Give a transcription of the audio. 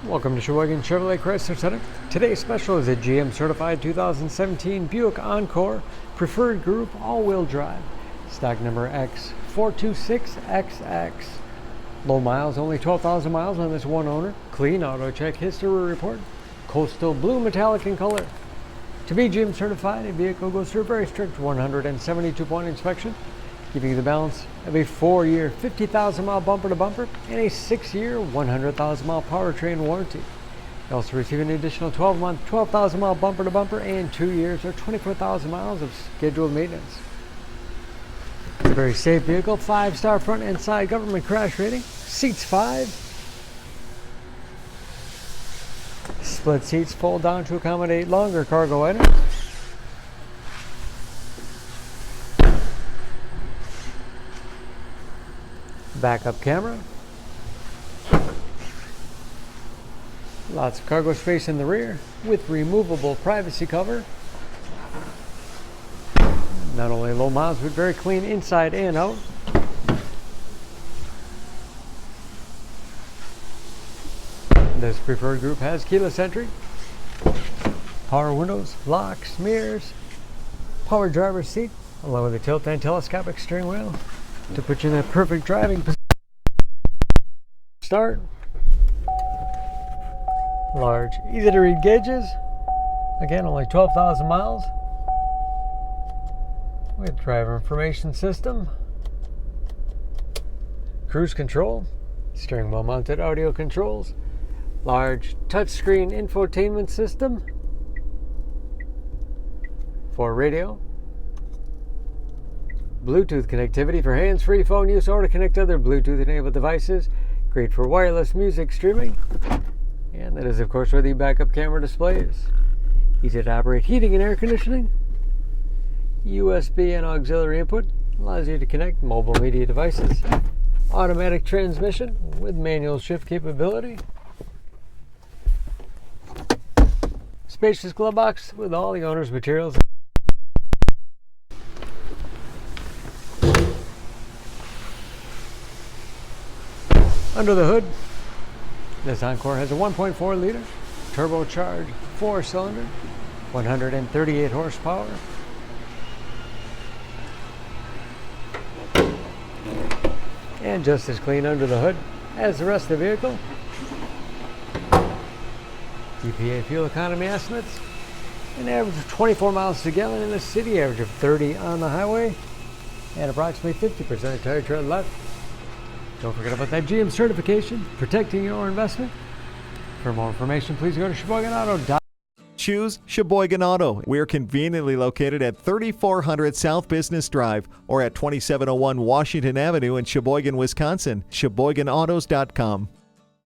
Welcome to Sheboygan Chevrolet Chrysler Center. Today's special is a GM Certified 2017 Buick Encore Preferred Group All-Wheel Drive. Stock number X426XX. Low miles, only 12,000 miles on this one owner. Clean auto check history report. Coastal blue metallic in color. To be GM certified, a vehicle goes through a very strict 172-point inspection, giving you the balance of a 4-year, 50,000-mile bumper-to-bumper and a 6-year, 100,000-mile powertrain warranty. You also receive an additional 12-month, 12,000-mile bumper-to-bumper and 2 years or 24,000 miles of scheduled maintenance. It's a very safe vehicle, 5-star front and side government crash rating, seats 5. Split seats fold down to accommodate longer cargo items. Backup camera. Lots of cargo space in the rear with removable privacy cover. Not only low miles, but very clean inside and out. This preferred group has keyless entry, power windows, locks, mirrors, power driver's seat, along with a tilt and telescopic steering wheel to put you in that perfect driving position. Start. Large, easy to read gauges. Again, only 12,000 miles. With driver information system, cruise control, steering wheel mounted audio controls, large touchscreen infotainment system for radio, Bluetooth connectivity for hands-free phone use or to connect other Bluetooth-enabled devices. Great for wireless music streaming. And that is, of course, where the backup camera display is. Easy to operate heating and air conditioning. USB and auxiliary input allows you to connect mobile media devices. Automatic transmission with manual shift capability. Spacious glove box with all the owner's materials. Under the hood, this Encore has a 1.4 liter turbocharged 4-cylinder, 138 horsepower. And just as clean under the hood as the rest of the vehicle. EPA fuel economy estimates: an average of 24 miles per gallon in the city, average of 30 on the highway, and approximately 50% tire tread left. Don't forget about that GM certification, protecting your investment. For more information, please go to SheboyganAuto.com. Choose Sheboygan Auto. We're conveniently located at 3400 South Business Drive or at 2701 Washington Avenue in Sheboygan, Wisconsin. SheboyganAutos.com.